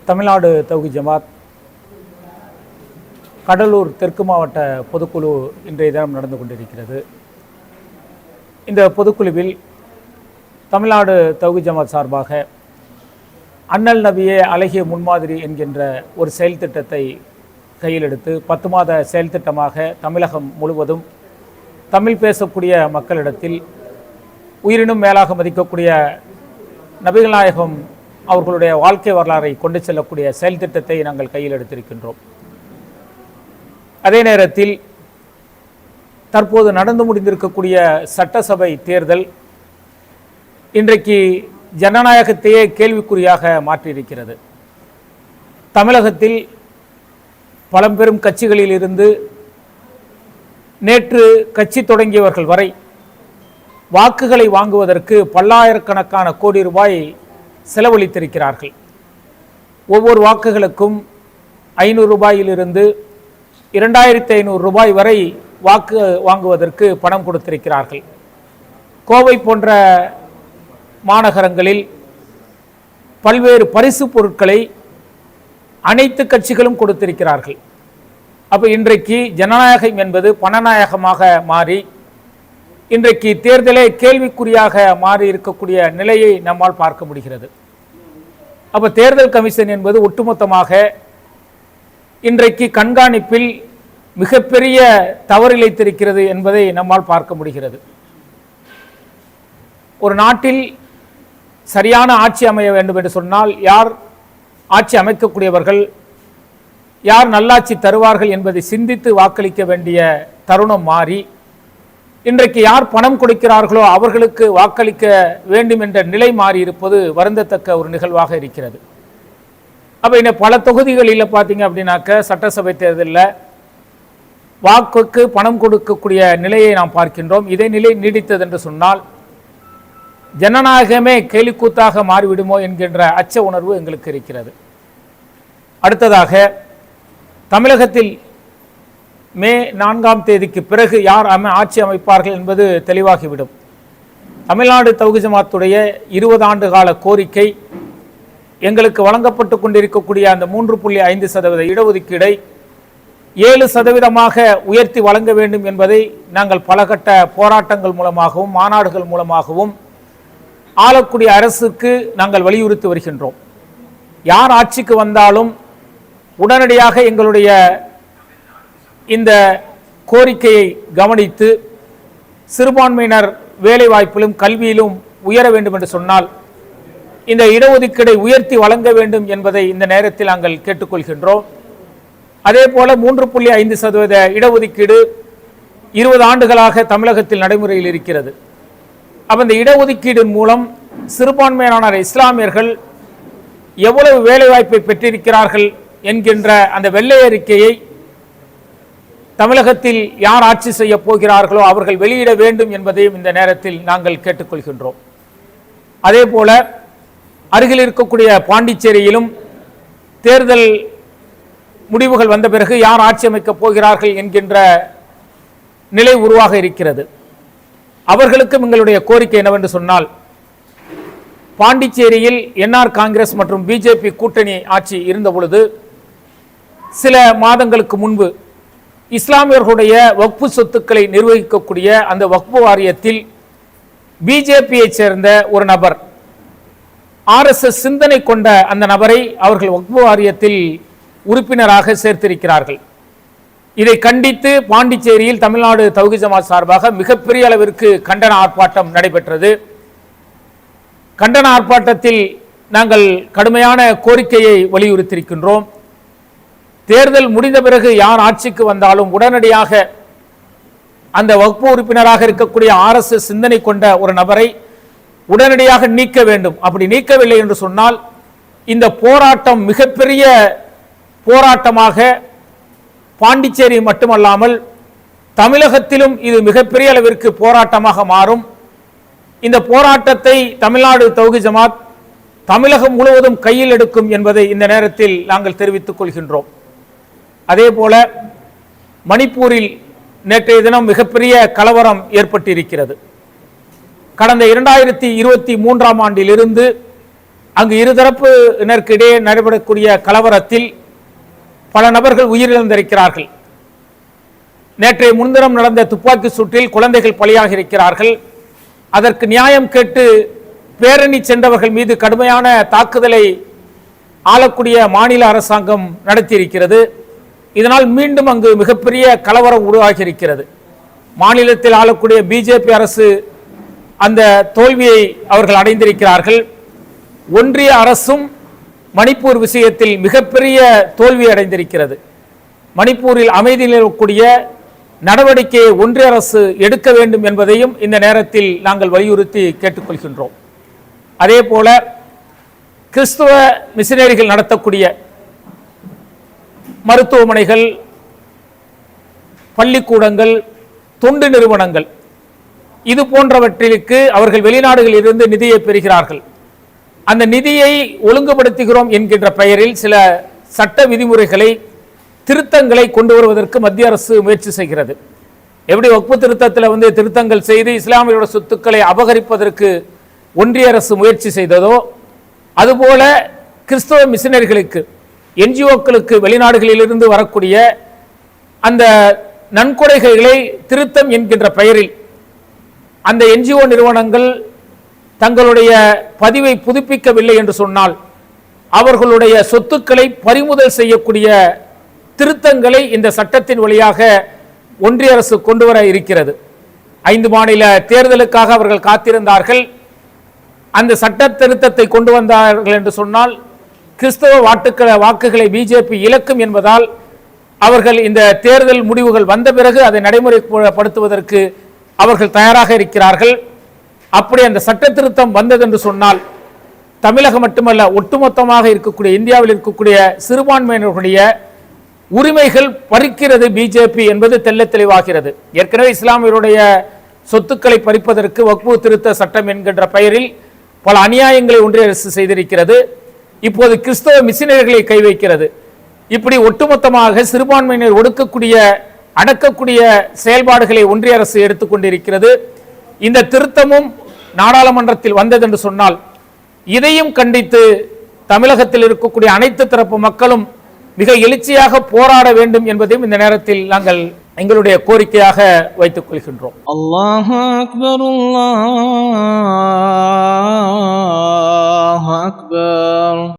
தமிழ்நாடு தௌஹீத் ஜமாத் கடலூர் தெற்கு மாவட்ட பொதுக்குழு இன்றைய தினம் நடந்து கொண்டிருக்கிறது. இந்த பொதுக்குழுவில் தமிழ்நாடு தௌஹீத் ஜமாத் சார்பாக அண்ணல் நபியே அழகிய முன்மாதிரி என்கின்ற ஒரு செயல் திட்டத்தை கையில் எடுத்து 10 மாத செயல் திட்டமாக தமிழகம் முழுவதும் தமிழ் பேசக்கூடிய மக்களிடத்தில் உயிரினும் மேலாக மதிக்கக்கூடிய நபிகள் நாயகம் அவர்களுடைய வாழ்க்கை வரலாறை கொண்டு செல்லக்கூடிய செயல் திட்டத்தை நாங்கள் கையில் எடுத்திருக்கின்றோம். அதே நேரத்தில் தற்போது நடந்து முடிந்திருக்கக்கூடிய சட்டசபை தேர்தல் இன்றைக்கு ஜனநாயகத்தையே கேள்விக்குறியாக மாற்றியிருக்கிறது. தமிழகத்தில் பழம்பெரும் கட்சிகளில் இருந்து நேற்று கட்சி தொடங்கியவர்கள் வரை வாக்குகளை வாங்குவதற்கு பல்லாயிரக்கணக்கான கோடி ரூபாய் செலவழித்திருக்கிறார்கள். ஒவ்வொரு வாக்குகளுக்கும் 500 ரூபாயிலிருந்து 2500 ரூபாய் வரை வாக்கு வாங்குவதற்கு பணம் கொடுத்திருக்கிறார்கள். கோவை போன்ற மாநகரங்களில் பல்வேறு பரிசு பொருட்களை அனைத்து கட்சிகளும் கொடுத்திருக்கிறார்கள். அப்போ இன்றைக்கு ஜனநாயகம் என்பது பணநாயகமாக மாறி இன்றைக்கு தேர்தலே கேள்விக்குறியாக மாறி இருக்கக்கூடிய நிலையை நம்மால் பார்க்க முடிகிறது. அப்போ தேர்தல் கமிஷன் என்பது ஒட்டுமொத்தமாக இன்றைக்கு கண்காணிப்பில் மிகப்பெரிய தவறிழைத்திருக்கிறது என்பதை நம்மால் பார்க்க முடிகிறது. ஒரு நாட்டில் சரியான ஆட்சி அமைய வேண்டும் என்று சொன்னால் யார் ஆட்சி அமைக்கக்கூடியவர்கள், யார் நல்லாட்சி தருவார்கள் என்பதை சிந்தித்து வாக்களிக்க வேண்டிய தருணம் மாறி இன்றைக்கு யார் பணம் கொடுக்கிறார்களோ அவர்களுக்கு வாக்களிக்க வேண்டும் என்ற நிலை மாறி இருப்பது வருந்தத்தக்க ஒரு நிகழ்வாக இருக்கிறது. அப்போ இன்னும் பல தொகுதிகளில் பார்த்தீங்க அப்படின்னாக்க சட்டசபை தேர்தலில் வாக்குக்கு பணம் கொடுக்கக்கூடிய நிலையை நாம் பார்க்கின்றோம். இதே நிலை நீடித்தது என்று சொன்னால் ஜனநாயகமே கேலிக்கூத்தாக மாறிவிடுமோ என்கின்ற அச்ச உணர்வு எங்களுக்கு இருக்கிறது. அடுத்ததாக தமிழகத்தில் மே 4ஆம் தேதிக்கு பிறகு யார் ஆட்சி அமைப்பார்கள் என்பது தெளிவாகிவிடும். தமிழ்நாடு தௌஹீத் ஜமாத்துடைய 20 ஆண்டு கால கோரிக்கை எங்களுக்கு வழங்கப்பட்டு கொண்டிருக்கக்கூடிய அந்த 3.5% இடஒதுக்கீடை 7% உயர்த்தி வழங்க வேண்டும் என்பதை நாங்கள் பல கட்ட போராட்டங்கள் மூலமாகவும் மாநாடுகள் மூலமாகவும் ஆளக்கூடிய அரசுக்கு நாங்கள் வலியுறுத்தி வருகின்றோம். யார் ஆட்சிக்கு வந்தாலும் உடனடியாக எங்களுடைய இந்த கோரிக்கையை கவனித்து சிறுபான்மையினர் வேலைவாய்ப்பிலும் கல்வியிலும் உயர வேண்டும் என்று சொன்னால் இந்த இடஒதுக்கீடை உயர்த்தி வழங்க வேண்டும் என்பதை இந்த நேரத்தில் நாங்கள் கேட்டுக்கொள்கின்றோம். அதே போல 3.5% இடஒதுக்கீடு 20 ஆண்டுகளாக தமிழகத்தில் நடைமுறையில் இருக்கிறது. அப்போ இந்த இடஒதுக்கீடின் மூலம் சிறுபான்மையினர் இஸ்லாமியர்கள் எவ்வளவு வேலைவாய்ப்பை பெற்றிருக்கிறார்கள் என்கின்ற அந்த வெள்ளை அறிக்கையை தமிழகத்தில் யார் ஆட்சி செய்ய போகிறார்களோ அவர்கள் வெளியிட வேண்டும் என்பதையும் இந்த நேரத்தில் நாங்கள் கேட்டுக்கொள்கின்றோம். அதே போல அருகில் இருக்கக்கூடிய பாண்டிச்சேரியிலும் தேர்தல் முடிவுகள் வந்த பிறகு யார் ஆட்சி அமைக்கப் போகிறார்கள் என்கின்ற நிலை உருவாக இருக்கிறது. அவர்களுக்கும் எங்களுடைய கோரிக்கை என்னவென்று சொன்னால் பாண்டிச்சேரியில் என்ஆர் காங்கிரஸ் மற்றும் பிஜேபி கூட்டணி ஆட்சி இருந்த பொழுது சில மாதங்களுக்கு முன்பு இஸ்லாமியர்களுடைய வக்ஃபு சொத்துக்களை நிர்வகிக்கக்கூடிய அந்த வக்ஃபு வாரியத்தில் பிஜேபியை சேர்ந்த ஒரு நபர் RSS சிந்தனை கொண்ட அந்த நபரை அவர்கள் வக்ஃபு வாரியத்தில் உறுப்பினராக சேர்த்திருக்கிறார்கள். இதை கண்டித்து பாண்டிச்சேரியில் தமிழ்நாடு தௌஹீத் ஜமாத் சார்பாக மிகப்பெரிய அளவிற்கு கண்டன ஆர்ப்பாட்டம் நடைபெற்றது. கண்டன ஆர்ப்பாட்டத்தில் நாங்கள் கடுமையான கோரிக்கையை வலியுறுத்தியிருக்கின்றோம். தேர்தல் முடிந்த பிறகு யார் ஆட்சிக்கு வந்தாலும் உடனடியாக அந்த வக்ஃபு உறுப்பினராக இருக்கக்கூடிய RSS சிந்தனை கொண்ட ஒரு நபரை உடனடியாக நீக்க வேண்டும். அப்படி நீக்கவில்லை என்று சொன்னால் இந்த போராட்டம் மிகப்பெரிய போராட்டமாக பாண்டிச்சேரி மட்டுமல்லாமல் தமிழகத்திலும் இது மிகப்பெரிய அளவிற்கு போராட்டமாக மாறும். இந்த போராட்டத்தை தமிழ்நாடு தௌஹீத் ஜமாத் தமிழகம் முழுவதும் கையில் எடுக்கும் என்பதை இந்த நேரத்தில் நாங்கள் தெரிவித்துக் கொள்கின்றோம். அதே போல மணிப்பூரில் நேற்றைய தினம் மிகப்பெரிய கலவரம் ஏற்பட்டிருக்கிறது. கடந்த 2023ஆம் ஆண்டிலிருந்து அங்கு இருதரப்பினருக்கு இடையே நடைபெறக்கூடிய கலவரத்தில் பல நபர்கள் உயிரிழந்திருக்கிறார்கள். நேற்றைய முன்தினம் நடந்த துப்பாக்கி சூட்டில் குழந்தைகள் பலியாக இருக்கிறார்கள். அதற்கு நியாயம் கேட்டு பேரணி சென்றவர்கள் மீது கடுமையான தாக்குதலை ஆளக்கூடிய மாநில அரசாங்கம் நடத்தியிருக்கிறது. இதனால் மீண்டும் அங்கு மிகப்பெரிய கலவரம் உருவாகி இருக்கிறது. மாநிலத்தில் ஆளக்கூடிய பிஜேபி அரசு அந்த தோல்வியை அவர்கள் அடைந்திருக்கிறார்கள். ஒன்றிய அரசும் மணிப்பூர் விஷயத்தில் மிகப்பெரிய தோல்வி அடைந்திருக்கிறது. மணிப்பூரில் அமைதி நிலவக்கூடிய நடவடிக்கையை ஒன்றிய அரசு எடுக்க வேண்டும் என்பதையும் இந்த நேரத்தில் நாங்கள் வலியுறுத்தி கேட்டுக்கொள்கின்றோம். அதே போல கிறிஸ்துவ மிஷனரிகள் நடத்தக்கூடிய மருத்துவமனைகள், பள்ளிக்கூடங்கள், தொண்டு நிறுவனங்கள் இது போன்றவற்றிற்கு அவர்கள் வெளிநாடுகளில் இருந்து நிதியை பெறுகிறார்கள். அந்த நிதியை ஒழுங்குபடுத்துகிறோம் என்கின்ற பெயரில் சில சட்ட விதிமுறைகளை, திருத்தங்களை கொண்டு வருவதற்கு மத்திய அரசு முயற்சி செய்கிறது. எப்படி வக்ஃபு திருத்தத்தில் திருத்தங்கள் செய்து இஸ்லாமியரோட சொத்துக்களை அபகரிப்பதற்கு ஒன்றிய அரசு முயற்சி செய்ததோ, அதுபோல கிறிஸ்தவ மிஷனரிகளுக்கு, என்ஜிஓக்களுக்கு வெளிநாடுகளிலிருந்து வரக்கூடிய அந்த நன்கொடைகளை திருத்தம் என்கின்ற பெயரில் அந்த என்ஜிஓ நிறுவனங்கள் தங்களுடைய பதிவை புதுப்பிக்கவில்லை என்று சொன்னால் அவர்களுடைய சொத்துக்களை பறிமுதல் செய்யக்கூடிய திருத்தங்களை இந்த சட்டத்தின் வழியாக ஒன்றிய அரசு கொண்டு வர இருக்கிறது. 5 மாநில தேர்தலுக்காக அவர்கள் காத்திருந்தார்கள். அந்த சட்ட திருத்தத்தை கொண்டு வந்தார்கள் என்று சொன்னால் கிறிஸ்தவ வாக்குகளை பிஜேபி இழக்கும் என்பதால் அவர்கள் இந்த தேர்தல் முடிவுகள் வந்த பிறகு அதை நடைமுறைப்படுத்துவதற்கு அவர்கள் தயாராக இருக்கிறார்கள். அப்படி அந்த சட்ட திருத்தம் வந்தது என்று சொன்னால் தமிழகம் மட்டுமல்ல, ஒட்டுமொத்தமாக இருக்கக்கூடிய இந்தியாவில் இருக்கக்கூடிய சிறுபான்மையினருடைய உரிமைகள் பறிக்கிறது பிஜேபி என்பது தெல்ல தெளிவாகிறது. ஏற்கனவே இஸ்லாமியருடைய சொத்துக்களை பறிப்பதற்கு வக்ஃபு திருத்த சட்டம் என்கின்ற பெயரில் பல அநியாயங்களை ஒன்றிய அரசு செய்திருக்கிறது. இப்போது கிறிஸ்தவ மிஷனரிகளை கை வைக்கிறது. இப்படி ஒட்டுமொத்தமாக சிறுபான்மையினர் ஒடுக்கக்கூடிய, அடக்கக்கூடிய செயல்பாடுகளை ஒன்றிய அரசு எடுத்துக்கொண்டிருக்கிறது. இந்த திருத்தமும் நாடாளுமன்றத்தில் வந்தது என்று சொன்னால் இதையும் கண்டித்து தமிழகத்தில் இருக்கக்கூடிய அனைத்து தரப்பு மக்களும் மிக எழுச்சியாக போராட வேண்டும் என்பதையும் இந்த நேரத்தில் நாங்கள் எங்களுடைய கோரிக்கையாக வைத்துக் கொள்கின்றோம். அல்லாஹு அக்பர், அல்லாஹு அக்பர்.